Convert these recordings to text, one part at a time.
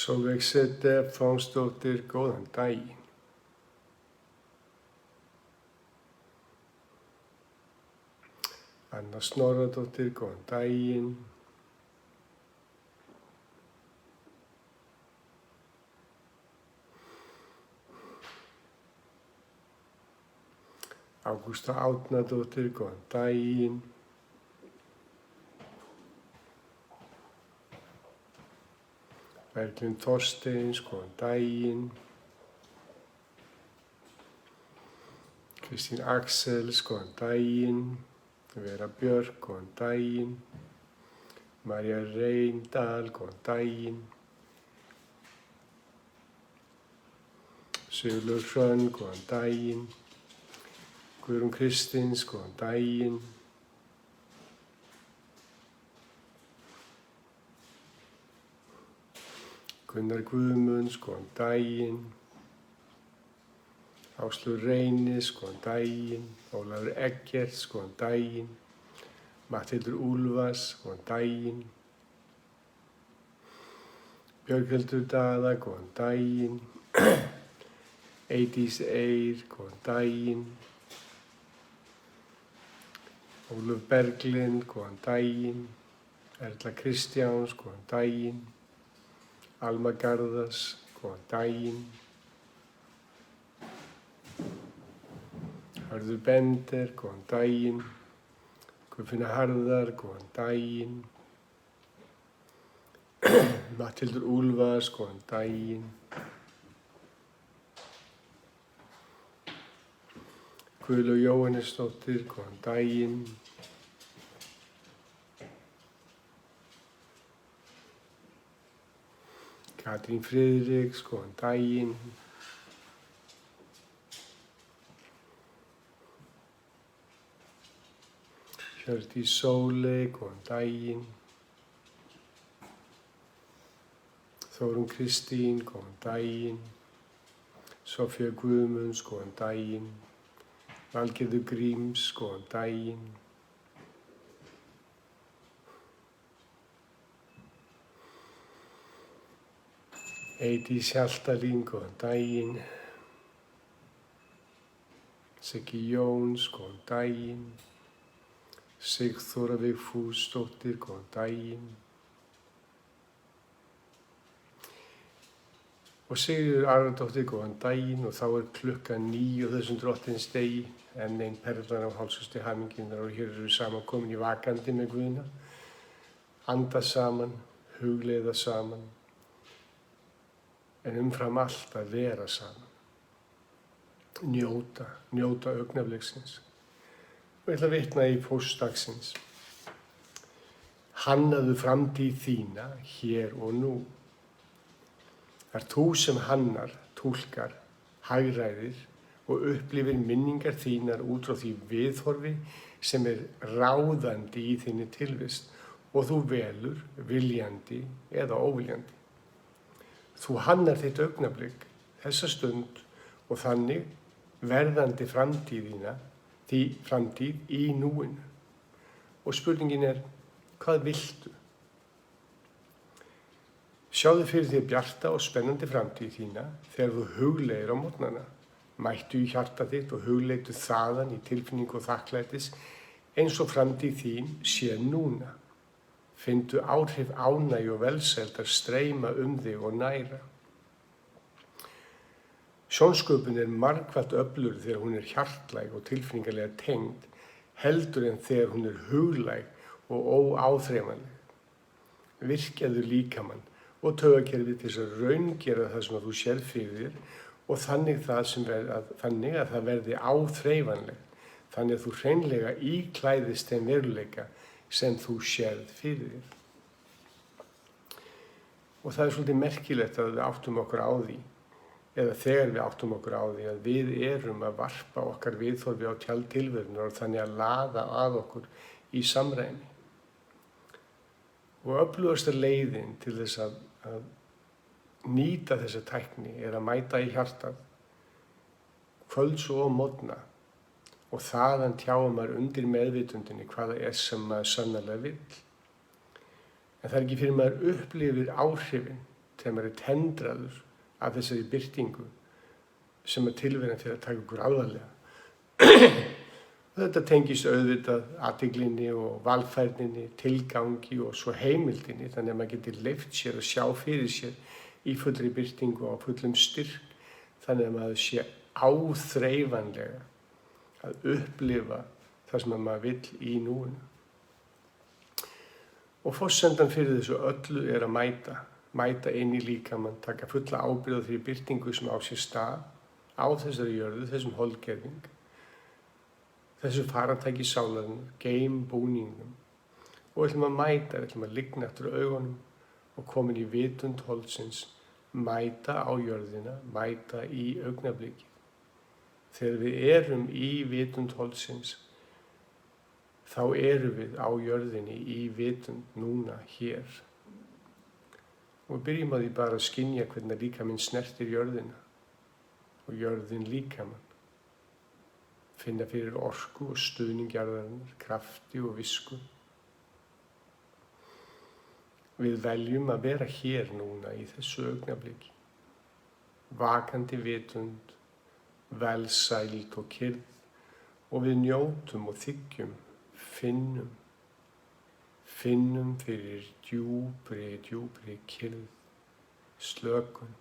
Sólveig Stefánsdóttir, góðan daginn. Anna Snorradóttir, góðan daginn. Ágústa Árnadóttir, góðan daginn. Berglind Þorsteins, góðan daginn. Kristín Axels, góðan daginn. Vera Björk, góðan daginn. María Reyndal, góðan daginn. Sigurlaug Hrönn, góðan daginn. Guðrún Kristins, góðan daginn. Gunnar Guðmunds, góðan daginn. Áslaug Reynis, góðan daginn. Ólafur Eggerts, góðan daginn. Matthildur Úlfars, góðan daginn. Björghildur Daða, góðan daginn. Eydís Eir, góðan daginn. Ólöf Berglind, góðan daginn. Erla Kristjáns, góðan daginn. Alma Garðars, góðan daginn. Hörður Bender, góðan daginn. Guðfinna Harðar, góðan daginn. Matthildur Úlfars, góðan daginn. Guðlaug Jóhannesdóttir, góðan daginn. Katrín Friðriks, góðan daginn. Hjördís Sóley, góðan daginn. Þórunn Kristín, góðan daginn. Sofía Guðmunds, góðan daginn. Valgerður Gríms, góðan daginn. Eydís Hjaltalín, góðan daginn. Siggi Jóns, góðan daginn. Sigþóra Vigfúsdóttir, góðan daginn. Og Sigríður Aradóttir, góðan daginn. Og þá klukkan 9 á þessum drottins degi. Enn ein perlan á hálsasti hamingjunnar og hér eru við saman komin í vakandi með Guðna. Anda saman, hugleiða saman. En umfram allt að vera saman. Njóta augnabliksins. Og ég ætla að vitna í póstdagsins. Hannaðu framtíð þína hér og nú. Það þú sem hannar, túlkar, hagræðir og upplifir minningar þínar út frá því viðhorfi sem ráðandi í þinni tilvist og þú velur viljandi eða óviljandi. Þú hannar þitt augnablik, þessa stund og þannig verðandi framtíð í núinu. Og spurningin hvað viltu? Sjáðu fyrir þér bjarta og spennandi framtíð þína þegar þú hugleiðir á morgnana. Mættu í hjarta þitt og hugleitu þaðan í tilfinningu og þakklætis eins og framtíð þín sé núna. Finndu áhrif ánægju og velsældar streyma þig og næra. Sjónsköpun margfalt öflugri þegar hún hjartlæg og tilfinningarlega tengd, heldur en þegar hún huglæg og óáþreifanleg. Virkjaðu líkamann og taugakerfið til að raungera það sem þú sérð fyrir þér og þannig að það verði áþreifanleg, þannig að þú hreinlega íklæðist þeim veruleika sem þú sérð fyrir þér. Og það svolítið merkilegt að við áttum okkur á því, eða þegar við áttum okkur á því að við erum að varpa okkar viðhorfi á tjaldtilverunar og þannig að laða að okkur í samræmi. Og öflugasta leiðin til þess að nýta þessa tækni að mæta í hjartað, kvölds og morgna og þaðan tjáum maður undir meðvitundinni hvað það sem maður sannarlega vill. En það ekki fyrir maður upplifir áhrifin þegar maður er tendraður af þessari birtingu sem að tilveran fyrir að taka okkur alvarlega. Þetta tengist auðvitað athyglinni og valfærninni, tilgangi og svo heimildinni, þannig að maður getur leyft sér að sjá fyrir sér í fullri birtingu og fullum styrk, þannig að maður sé áþreifanlega að upplifa það sem maður vill í núinu. Og forsendan fyrir þessu öllu er að mæta inn í líkamann, taka fulla ábyrgð á þeirri birtingu sem á sér stað á þessari jörðu, þessum holdgerðing, þessu farartæki sálarinnar, geimbúningum. Og við ætlum að mæta, við ætlum að ligna eftir augunum og komin í vitund holdsins, mæta á jörðina, mæta í augnablikið. Þegar við erum í vitund holdsins, þá erum við á jörðinni í vitund núna hér. Og við byrjum að því bara að skynja hvernig líkaminn snertir jörðina og jörðin líkamann. Finna fyrir orku og stuðning jarðarinnar, krafti og visku. Við veljum að vera hér núna í þessu augnabliki. Vakandi vitund, velsæld og kyrrð og við njótum og þiggjum, finnum fyrir djúpri kyrrð, slökun,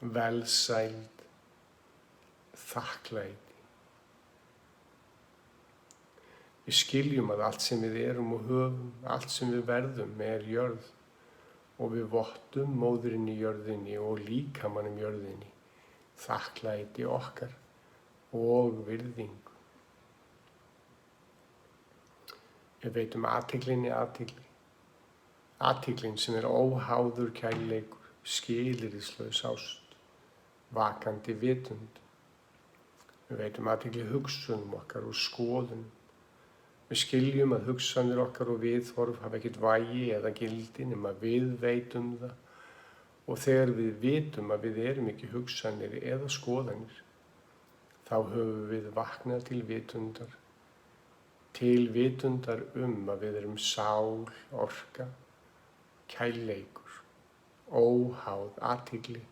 velsæld, þakklæti. Við skiljum að allt sem við erum og höfum, allt sem við verðum jörð og við vottum móðurinni jörðinni og líkamannum jörðinni, þakklæti okkar og virðingu. Við veitum athyglinni athygli. Athyglin sem er óháður kærleikur, skilyrðislaus ást, vakandi vitund. Við veitum athygli hugsunum okkar og skoðunum. Við skiljum að hugsanir okkar og viðhorf hafa ekkert vægi eða gildi nema við veitum það. Og þegar við vitum að við erum ekki hugsanir eða skoðanir, þá höfum við vaknað til vitundar að við erum sál, orka, kærleikur, óháð athygli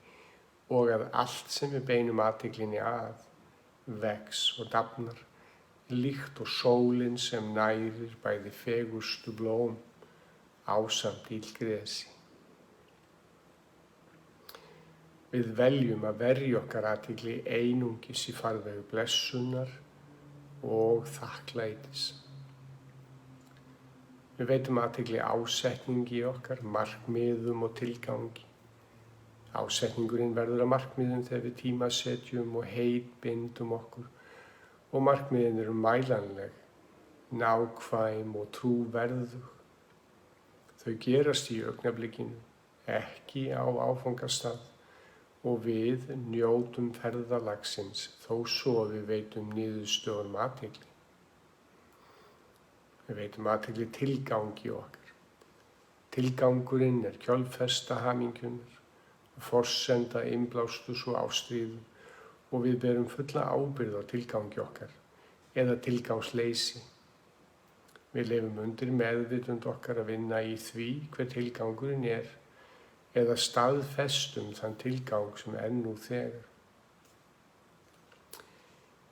og að allt sem við beinum athyglinni að vex og dafnar, líkt og sólin sem nærir bæði fegurstu blóm ásamt illgresi. Við veljum að verja okkar athygli einungis í farvegu blessunar og þakklætis. Við veitum athygli ásetningi í okkar, markmiðum og tilgangi. Ásetningurinn verður að markmiðum þegar við tímasetjum og heitbindum okkur og markmiðin eru mælanleg, nákvæm og trúverðug. Þau gerast í augnablikinu, ekki á áfangastað og við njótum ferðalagsins þó svo að við veitum niðurstöðum athygli. Við veitum athygli tilgangi okkar. Tilgangurinn er kjölfesta hamingjunar, forsenda innblástus og ástríðu og við berum fulla ábyrgð á tilgangi okkar eða tilgangsleysi. Við lifum undir meðvitund okkar að vinna í því hver tilgangurinn er eða staðfestum þann tilgang sem nú þegar.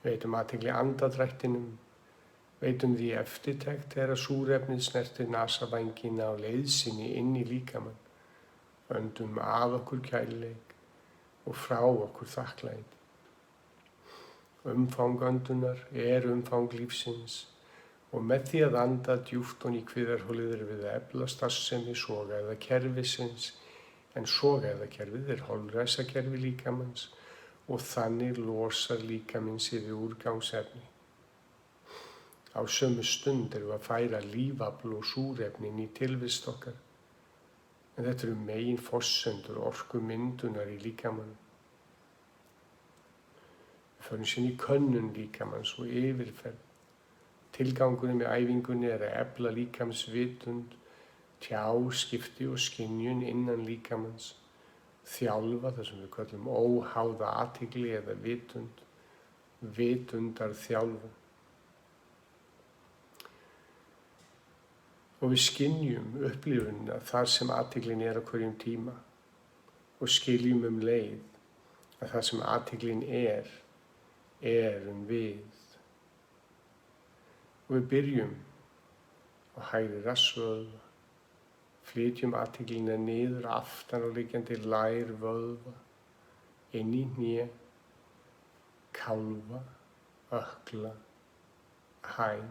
Við veitum athygli andadrættinum, veitum því eftirtekt þegar súrefnið snertir nasavængina á leið sinni inn í líkamann, öndum að okkur kærleik og frá okkur þakklæti. Umfang öndunar er umfang lífsins og með því að anda djúpt ofan í kviðarholið erum við að efla starfsemi sogaæðakerfisins, en sogaæðakerfið er holræsakerfi líkamans og þannig losar líkaminn sig við úrgangsefni. Á sömu stund erum við að færa lífafl og súrefni inn í tilvist okkar, en þetta eru megin forsendur orkumyndunar í líkamanum. Við förum síðan í könnun líkamans og yfirferð. Tilgangurinn með æfingunni er að efla líkamsvitund, tjá, skipti og skynjun innan líkamans, þjálfa það sem við köllum óháða athygli eða vitund, vitundarþjálfun. Og við skynjum upplifunina þar sem athyglin er á hverjum tíma. og skiljum leið að það sem athyglin erum við. Og við byrjum á hægri rassvöðva, flytjum athyglina niður aftan og liggjandi lærvöðva, inn í hné, kálfa, ökkla, hæl,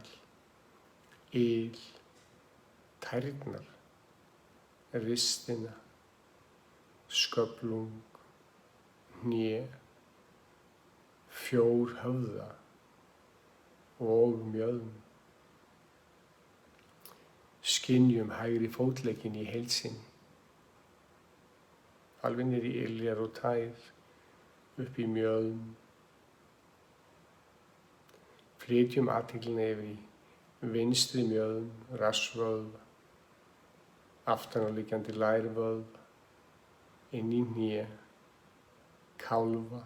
yl, tærnar, ristina, sköflung, hné, fjórhöfða og mjöðm. Skynjum hægri fótlegginn í heild sinni, alveg niður í iljar og tær, upp í mjöðm. Flytjum athyglina yfir í vinstri mjöðm, rassvöðva, aftan á liggjandi lærvöðva, inn í hné, kálfa,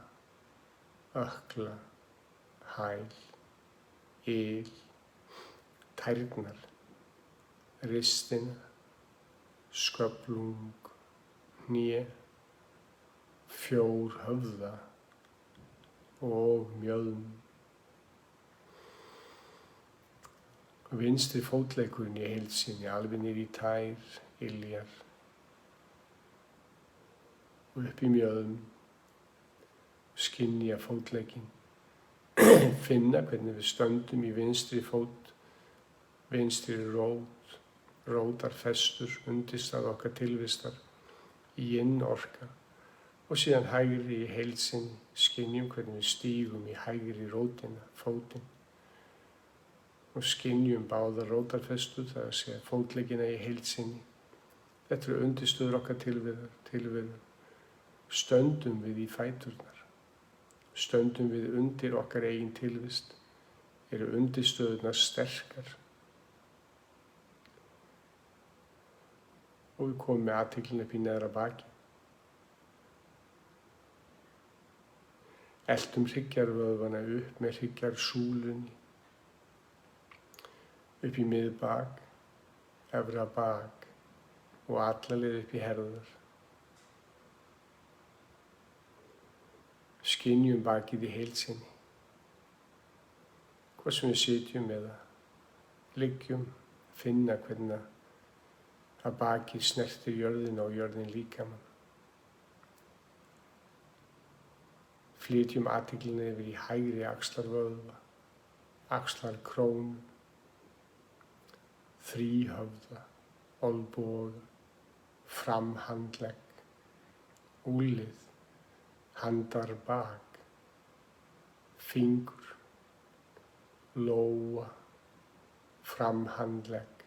ökkla, hæl, yl, tærnar, ristina, sköflung, hné, fjórhöfða og mjöðm. Vinstri fótleggurinn í heild sinni, alveg niður í tær, iljar og upp í mjöðm. Skynja fótlegginn, finna hvernig við stöndum í vinstri fót, vinstri rót, rótarfestur, undirstað okkar tilvistar, í innorka og síðan hægri í heild sinni, skynjum hvernig við stígum í hægri rótina, fótinn og skynjum báðar rótarfestur, það að segja fótleggina í heild sinni. Þetta eru undirstöður okkar tilveru. Stöndum við í fæturnar, stöndum við undir okkar eigin tilvist, eru undirstöðurnar sterkar. Og við komum með athyglina upp í neðra baki. Eltum hryggjarvöðvana upp með hryggjarsúlunni, upp í miðbak, efra bak og alla leið upp í herðar. Skynjum bakið í heild sinni. Hvað sem við sitjum eða liggjum, finna hvernig að bakið snertir jörðina og jörðin líkamann. Flytjum athyglina yfir í hægri axlarvöðva, axlarkrónu, þríhöfða, olnboga, framhandlegg, úlnlið, handarbak, fingur, lóa, framhandlegg,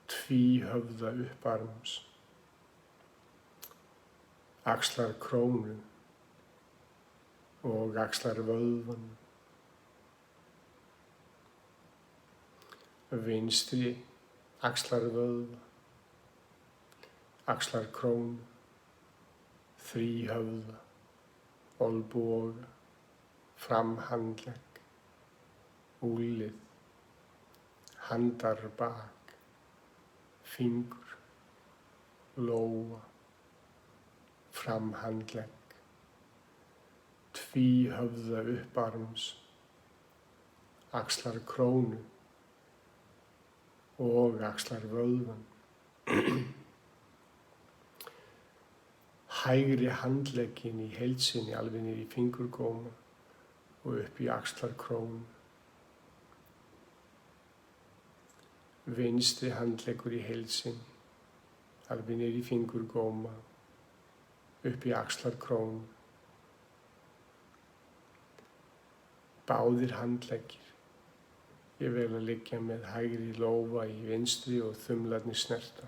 tvíhöfða upparms, axlarkrónu og axlarvöðvan. Vinstri axlarvöðva, axlarkrónu, þríhöfða, olnboga, framhandlegg, úlnlið, handarbak, fingur, lóa, framhandlegg, tvíhöfða upparms, axlarkrónu og axlarvöðvan. Hægri handlegginn í heild sinni, alveg niður í fingurgóma og upp í axlarkrónu. Vinstri handleggur í heild sinni, alveg niður í fingurgóma, upp í axlarkrónu. Báðir handleggir. Ég vel að liggja með hægri lófa í vinstri og þumlarnir snerta.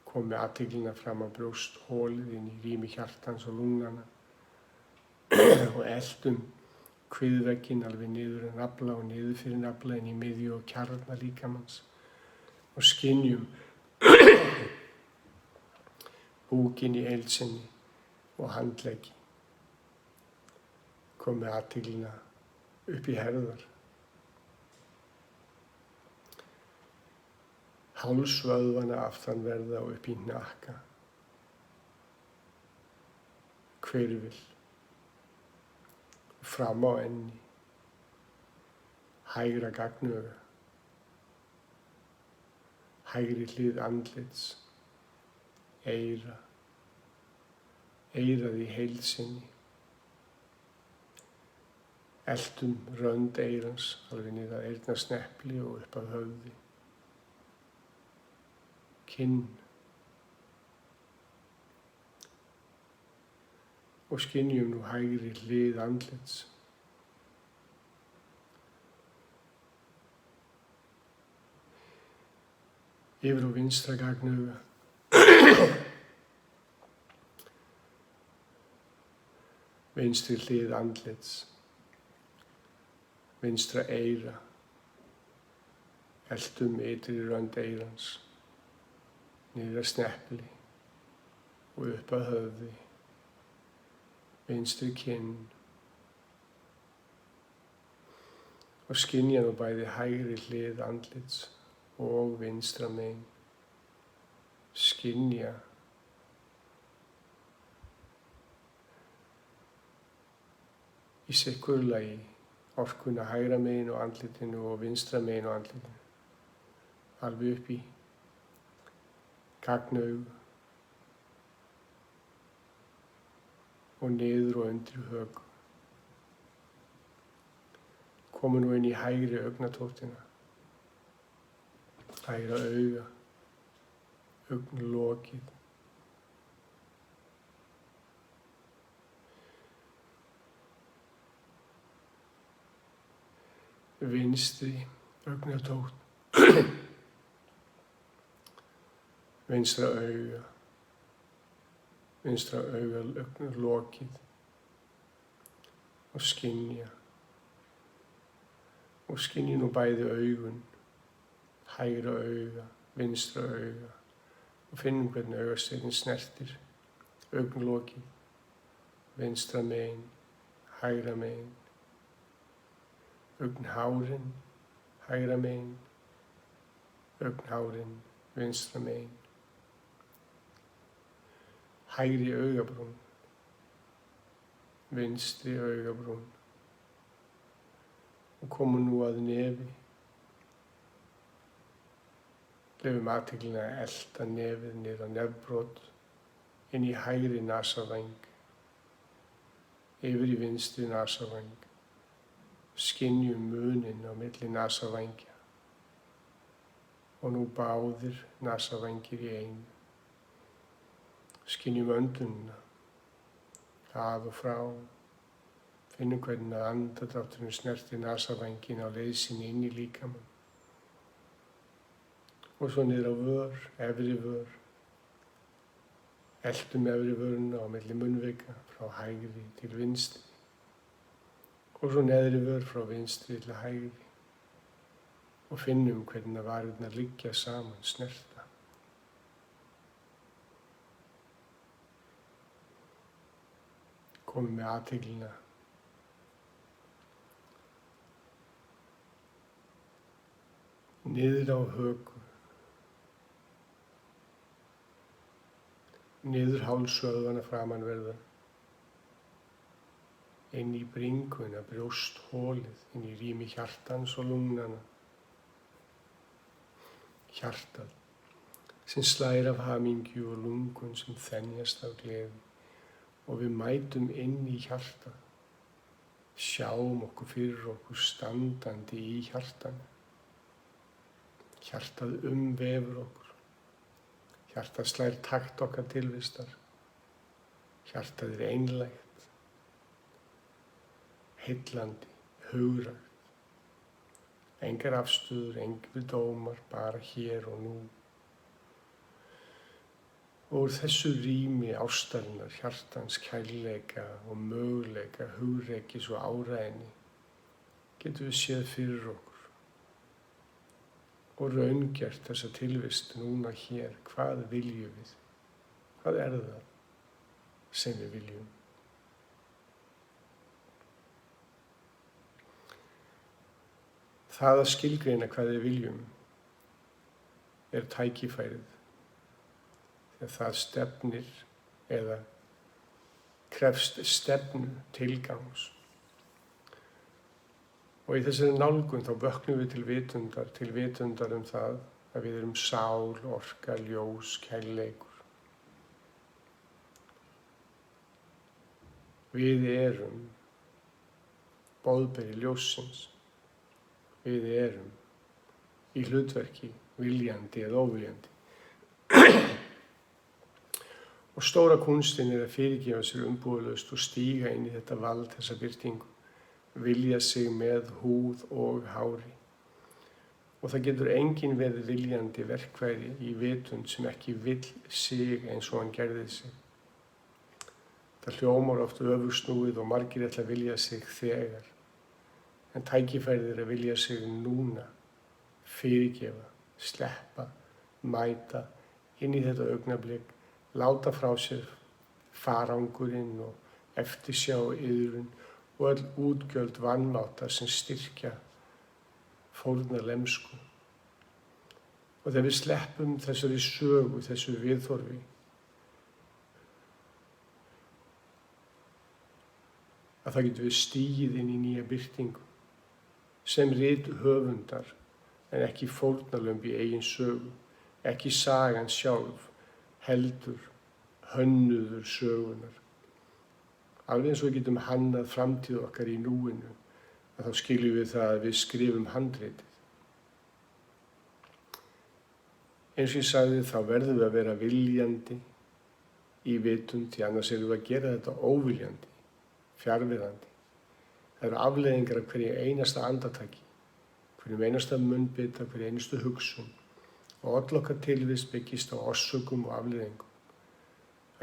Kom með athyglina fram á brjósthólið inn í rými hjartans og lungnanna og eltum kviðvegginn alveg niður að nafla og niður fyrir nafla inn í miðju og kjarna líkamanns og skynjum búkinn í heild sinni og handleggi. Kom með athyglina upp í herðar. hálsvöðvana aftanverða og upp í hnakka, hvirfil, fram á enni, hægra gagnauga, hægri hlið andlits, eyra, eyrað í heild sinni, eltum rönd eyrans alveg niður að eyrnasnepli og upp að höfði, kinn og skynjum nú hægri hlið andlits. Yfir á vinstra gagnauga, vinstri hlið andlits, vinstra eyra, eltum ytri rönd eyrans, niður að snepli og upp að höfði, vinstri kinn og skynja nú bæði hægri hlið andlits og vinstra megin. Skynja í sitthvoru lagi orkuna hægra megin á andlitinu og vinstra megin á andlitinu, alveg upp í gagnaug og niður og undir höku. Komu nú inn í hægri augnatóttina, hægra auga, augnlokið. Vinstri augnatótt, vinstra auga, vinstra auga augnlokið og skynja. Og skynja nú bæði augun, hægra auga, vinstra auga og finnum hvernig augasteinninn snertir augnlokið, vinstra megin, hægra megin, augnhárin, hægra megin, augnhárin, vinstra megin, hægri augabrún, vinstri augabrún og komum nú að nefi. Leyfum athyglina að elta nefið niður á nefbrot, inn í hægri nasavæng, yfir í vinstri nasavæng. Skynjum muninn á milli nasavængja og nú báðir nasavængir í einu. Skynjum öndunina, að og frá. Finnum hvernig að andardrátturinn snertir nasavængina á leið sinni inn í líkamann. Og svo niður á vör, efri vör. Eltum efri vöruna á milli munnvika frá hægri til vinstri. Og svo neðri vör frá vinstri til hægri. Og finnum hvernig að varirnar liggja saman, snerta. Komum með athyglina niður á höku, niður hálsvöðvana framanverða, inn í bringuna, brjóstholið, inn í rými hjartans og lungnana. Hjartað sem slær af hamingju og lungun sem þenjast af gleði og við mætum inn í hjartað. Sjáum okkur fyrir okkur standandi í hjartanu. Hjartað umvefur okkur. Hjartað slær takt okkar tilvistar. Hjartað er einlægt, heillandi, hugrægt. Engar afstöður, engir dómar, bara hér og nú. Og úr þessu rými ástarinnar, hjartans kærleika og möguleika, hugrekis og áræðni getum við séð fyrir okkur og raungert þessa tilvist núna hér. Hvað viljum við? Hvað er það sem við viljum? Það að skilgreina hvað við viljum er tækifærið. Þegar það stefnir eða krefst stefnu tilgangs. Og í þessari nálgun þá vöknum við til vitundar það að við erum sál, orka, ljós, kærleikur. Við erum boðberi ljóssins. Við erum í hlutverki viljandi eða óviljandi. Og stóra kúnstin er að fyrirgefa sér umbúðalaust og stíga inn í þetta vald, þessa birtingu, vilja sig með húð og hári. Og það getur enginn verið viljandi verkværi í vitund sem ekki vill sig eins og hann gerði sig. Það hljómar oft öfugsnúið og margir ætla að vilja sig þegar. En tækifærið er að vilja sig núna, fyrirgefa, sleppa, mæta inn í þetta augnablik, láta frá sér farangurinn og eftirsjá iðrun og öll útgjöld vanmáta sem styrkja fórnarlemsku. Og þegar við sleppum þessari sögu, þessu viðhorfi, að það getur við stigið inn í nýja birtingu sem rithöfundar en ekki fórnarlömb í eigin sögu, ekki sagan sjálf, heldur hönnuður sögunar. Alveg eins og við getum hannað framtíð okkar í núinu, að þá skiljum við það að við skrifum handritið. Eins og ég sagði, þá verðum við að vera viljandi í vitund, því annars erum við að gera þetta óviljandi, fjarverandi. Það eru afleiðingar af hverju einasta andartaki, hverjum einasta munnbita, hverju einustu hugsun. Og öll okkar tilvist byggist á orsökum og afleiðingum.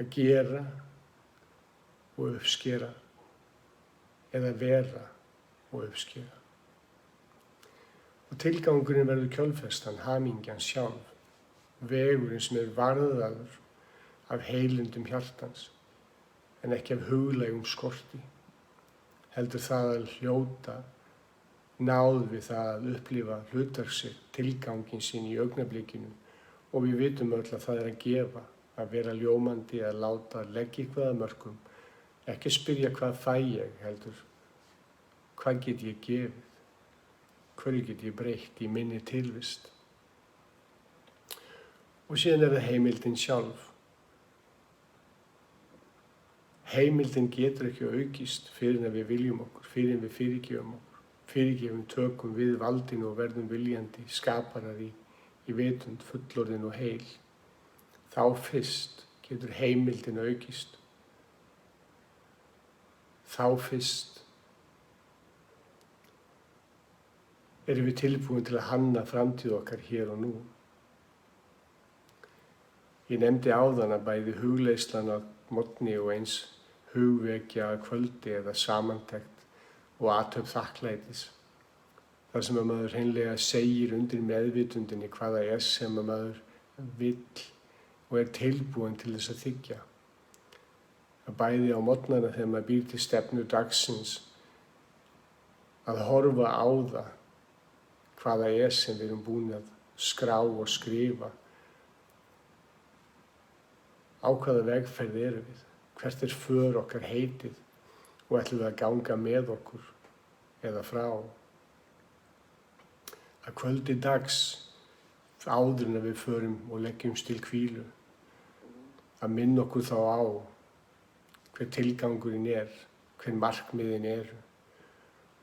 Að gera og uppskera eða vera og uppskera. Og tilgangurinn verður kjölfestan, hamingjan sjálf, vegurinn sem er varðaður af heilindum hjartans en ekki af huglægum skorti. Heldur það að hljóta náð við það að upplifa hlutverk sitt, tilganginn sinn í augnablikinu og við vitum öll að það er að gefa, að vera ljómandi, að láta leggja eitthvað að mörkum, ekki spyrja hvað fæ ég, heldur hvað get ég gefið, hverju get ég breytt í minni tilvist. Og síðan er það heimildin sjálf. Heimildin getur ekki aukist fyrir en við viljum okkur, fyrir en við fyrirgefum okkur. Fyrirgefum tökum við valdinu og verðum viljandi, skaparar í vitund, fullorðin og heil. Þá fyrst getur heimildin aukist. Þá fyrst erum við tilbúin til að hanna framtíð okkar hér og nú. Ég nefndi áðan að bæði hugleiðslan að morgni og eins hugvekja að kvöldi eða samantekt og athöfn þakklætis. Það sem að maður hreinlega segir undir meðvitundinni hvaða er sem að maður vill og er tilbúin til þess að þiggja. Að bæði á morgnana þegar maður býr til stefnu dagsins að horfa á það hvaða er sem við erum búin að skrá og skrifa. Á hvaða vegferð erum við? Hvert er för okkar heitið og ætlum við að ganga með okkur eða frá? Að kvöldi dags, áður en við förum og leggjumst til hvílu, að minna okkur þá á hver tilgangurinn er, hver markmiðin eru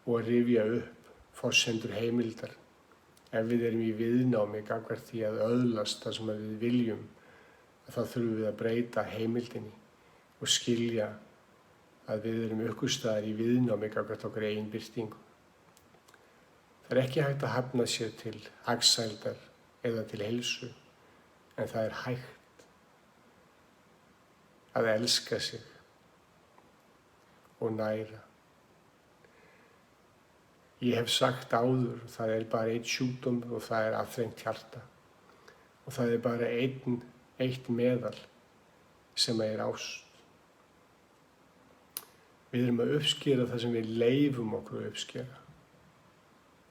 og að rifja upp forsendur heimildar. Ef við erum í viðnámi gagnvart því að öðlast það sem við viljum, þá þurfum við að breyta heimildinni og skilja að við erum uppgöstaðar í viðnámi gagnvart okkar eigin birtingu. Það er ekki hægt að hafna sér til hagsældar eða til heilsu, en það er hægt að elska sig og næra. Ég hef sagt áður, það er bara einn sjúkdómur og það er aðþrengt hjarta. Og það er bara eitt meðal sem er ást. Við erum að uppskera það sem við leyfum okkur að uppskera.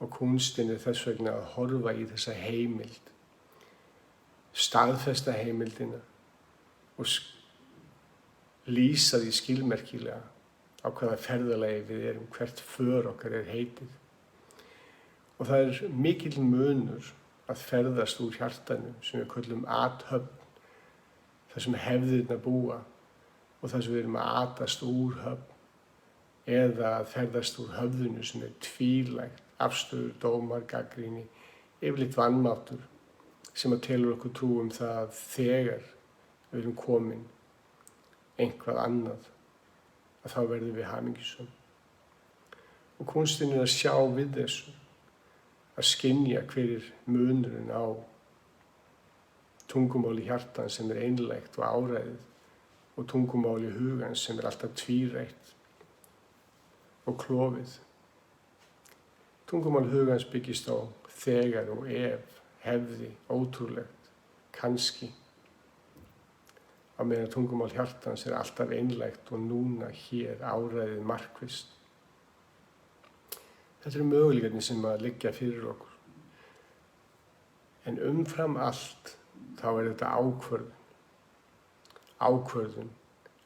Og kúnstin er þess vegna að horfa í þessa heimild. staðfesta heimildina og lýsa því skilmerkilega á hvaða ferðalagi við erum, hvert för okkar heitið. Og það mikill munur að ferðast úr hjartanu sem við köllum athöfn, þar sem hefðirnar búa og þar sem við erum að atast úr höfn, eða að ferðast úr höfðinu sem tvílægt, afstöður, dómar, gagnrýni, yfirleitt vanmáttur sem að telur okkur trú það þegar við erum komin einhvað annað, að þá verðum við hamingjusöm. Og kunstinn að sjá við þessu, að skynja hver munurinn á tungumáli hjartans sem einlægt og áræðið og tungumáli hugans sem alltaf tvírætt og klofið. Tungumál hugans byggist á þegar og ef, hefði, ótrúlegt, kannski. Á meðan tungumál hjartans alltaf einlægt og núna, hér, áræðið, markvisst. Þetta möguleikarnir sem að liggja fyrir okkur. En umfram allt þá þetta ákvörðun. Ákvörðun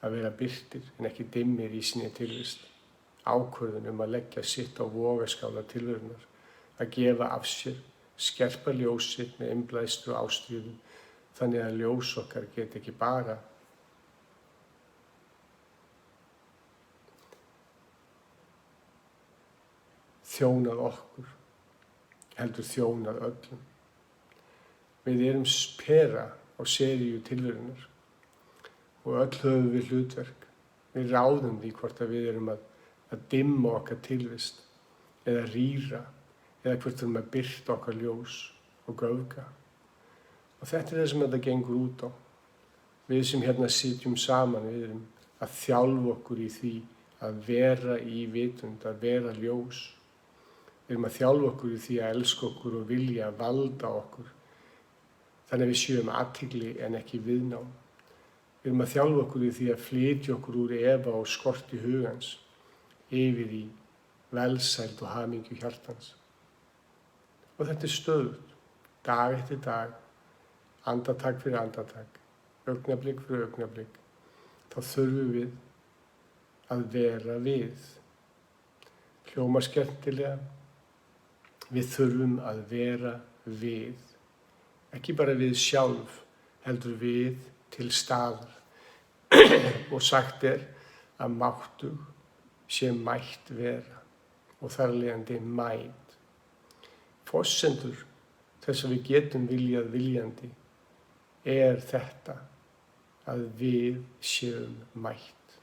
að vera birtir en ekki dimmir í sinni tilvist. Ákvörðun að leggja sitt á vogaskála tilverunar, að gefa af sér, skerpa ljósið með innblæstri og ástríðum, þannig að ljós okkar get ekki bara þjónað okkur, heldur þjónað öllum. Við erum pera á seríu tilverunar og öll höfum við hlutverk. Við ráðum því hvort að við erum að dimma okkar tilvist eða rýra eða hvort við erum að birta okkar ljós og göfga. Og þetta það sem þetta gengur út á. Við sem hérna sitjum saman, við erum að þjálfa okkur í því að vera í vitund, að vera ljós. Við erum að þjálfa okkur í því að elska okkur og vilja valda okkur. Þannig að við séum athygli en ekki viðnám. Við erum að þjálfa okkur í því að flytja okkur úr efa og skorti hugans yfir í velsæld og hamingju hjartans. Og þetta stöðugt, dag eftir dag, andartak fyrir andartak, augnablik fyrir augnablik. Þá þurfum við að vera við. Hljómar skemmtilega. Við þurfum að vera við. Ekki bara við sjálf, heldur við til staðar. Og sagt að máttug sé mætt vera og þar leiðandi mætt. Forsendur þess að við getum viljað viljandi þetta að við séum mætt.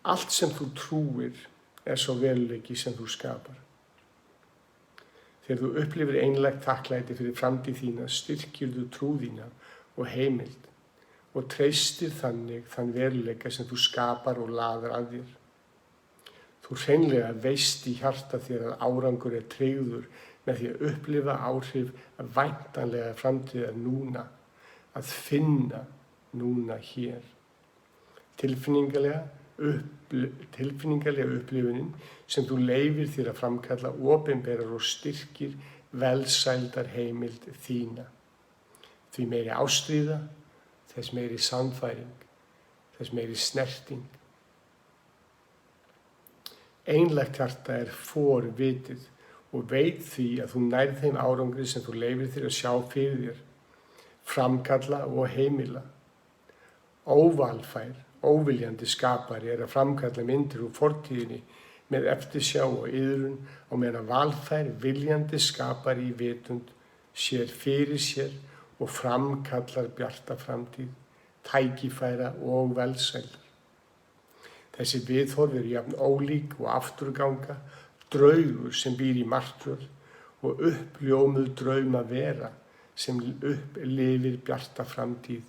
Allt sem þú trúir svo veruleiki sem þú skapar. Þegar þú upplifir einlægt þakklæti fyrir framtíð þína, styrkir þú trú þína og heimild og treystir þannig þann veruleika sem þú skapar og laðar að þér. Þú hreinlega veist í hjarta þér að árangur tryggður með því að upplifa áhrif að væntanlega framtíðar núna, að finna núna hér. Tilfinningalega upplifunin sem þú leyfir þér að framkalla opinberar og styrkir velsældar heimild þína. Því meiri ástríða, þess meiri sannfæring, þess meiri snerting. Einlægt hjarta forvitið og veit því að þú nærð þeim árangri sem þú leyfir þér að sjá fyrir þér, framkalla og heimila. Óvalfær, óviljandi skapari að framkalla myndir úr fortíðinni með eftirsjá og iðrun á meðan valfær, viljandi skapari í vitund sér fyrir sér og framkallar bjarta framtíð, tækifæra og velsældar. Þessi viðhorf jafn ólík og afturganga, draugur sem býr í martröð og uppljómuð drauma vera sem upplifir bjarta framtíð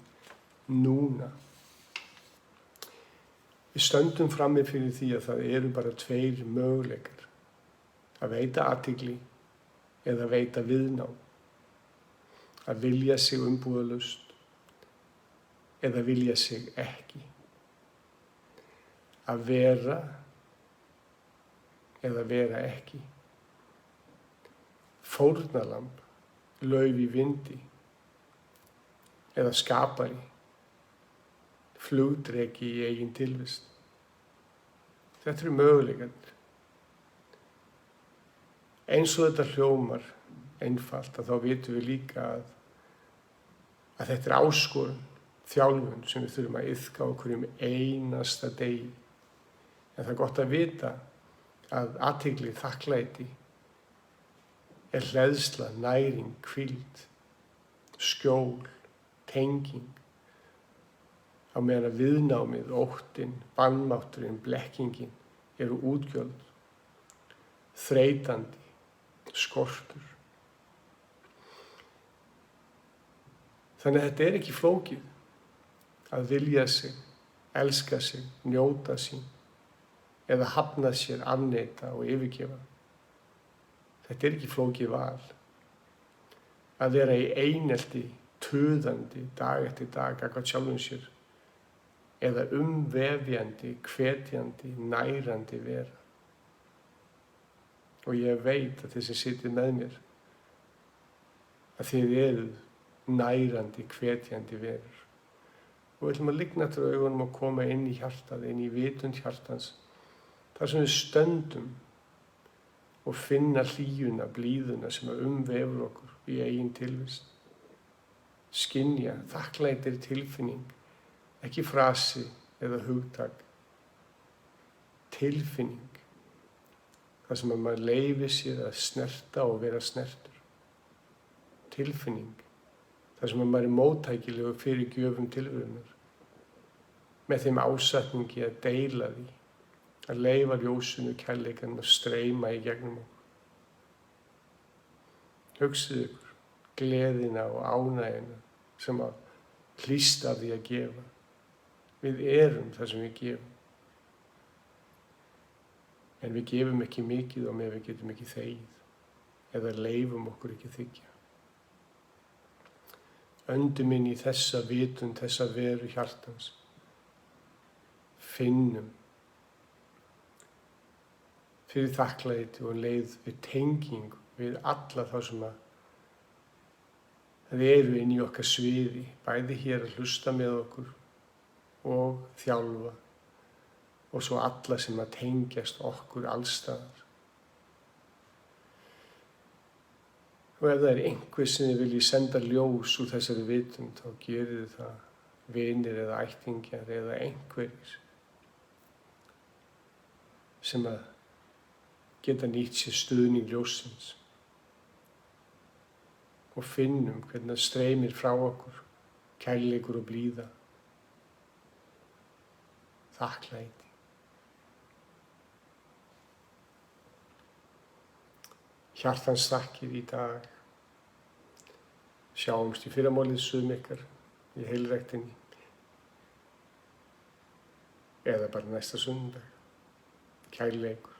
núna. Við stöndum frammi fyrir því að það eru bara tveir möguleikar, að veita athygli eða veita viðnám, að vilja sig umbúðalaust eða vilja sig ekki, að vera eða vera ekki, fórnarlamb lauf í vindi eða skapari, flugdreki í eigin tilvist. Þetta eru möguleikarnir. Eins og þetta hljómar einfalt að þá vitum við líka að þetta er áskorun, þjálfun sem við þurfum að iðka á hverjum einasta degi. En það er gott að vita að athygli, þakklæti er hleðsla, næring, hvíld, skjól, tenging, á meðan að viðnámið, óttinn, vanmátturinn, blekkingin eru útgjöld, þreytandi, skortur. Þannig að þetta er ekki flókið að vilja sig, elska sig, njóta sín eða hafna sér, afneita og yfirgefa. Þetta er ekki flókið val. Að vera í einelti, tuðandi, dag eftir dag, gagnvart sjálfum sér, eða umvefjandi, hvetjandi, nærandi vera. Og ég veit að þið sem sitið með mér, að þið eruð nærandi, hvetjandi verur. Og við ætlum að lygna eftir augunum og koma inn í hjartað, inn í vitund hjartans, þar sem við stöndum og finna hlýjuna, blíðuna sem umvefur okkur í eigin tilvist. Skynja, þakklæti er tilfinning, ekki frasi eða hugtak. Tilfinning, þar sem maður leyfir sér að snerta og vera snertur. Tilfinning, þar sem maður er móttækilegur fyrir gjöfum tilverunar, með þeim ásætningi að deila því, að leyfa ljósinu, kærleikanum að streyma í gegnum okkur. Hugsið ykkur gleðina og ánægjuna sem að hlýsta því að gefa. Við erum það sem við gefum. En við gefum ekki mikið og með við getum ekki þegið eða leyfum okkur ekki þiggja. Öndum inn í þessa vitund, þessa veru hjartans. Finnum fyrir þakklæti og leið við tengingu við alla þá sem að eru inn í okkar sviði, bæði hér að hlusta með okkur og þjálfa og svo alla sem að tengjast okkur allstaðar. Og ef það er einhver sem þið viljið senda ljós úr þessari vitund, þá gerið þið það vinir eða ættingjar eða einhverjir sem að geta nýtt sér stuðning ljósins. Og finnum hvernig það streymir frá okkur, kærleikur og blíða, þakklæti. Hjartans þakkir í dag. Sjáumst í fyrramálið sum ykkar í heilræktinni eða bara næsta sunnudag. Kærleikur.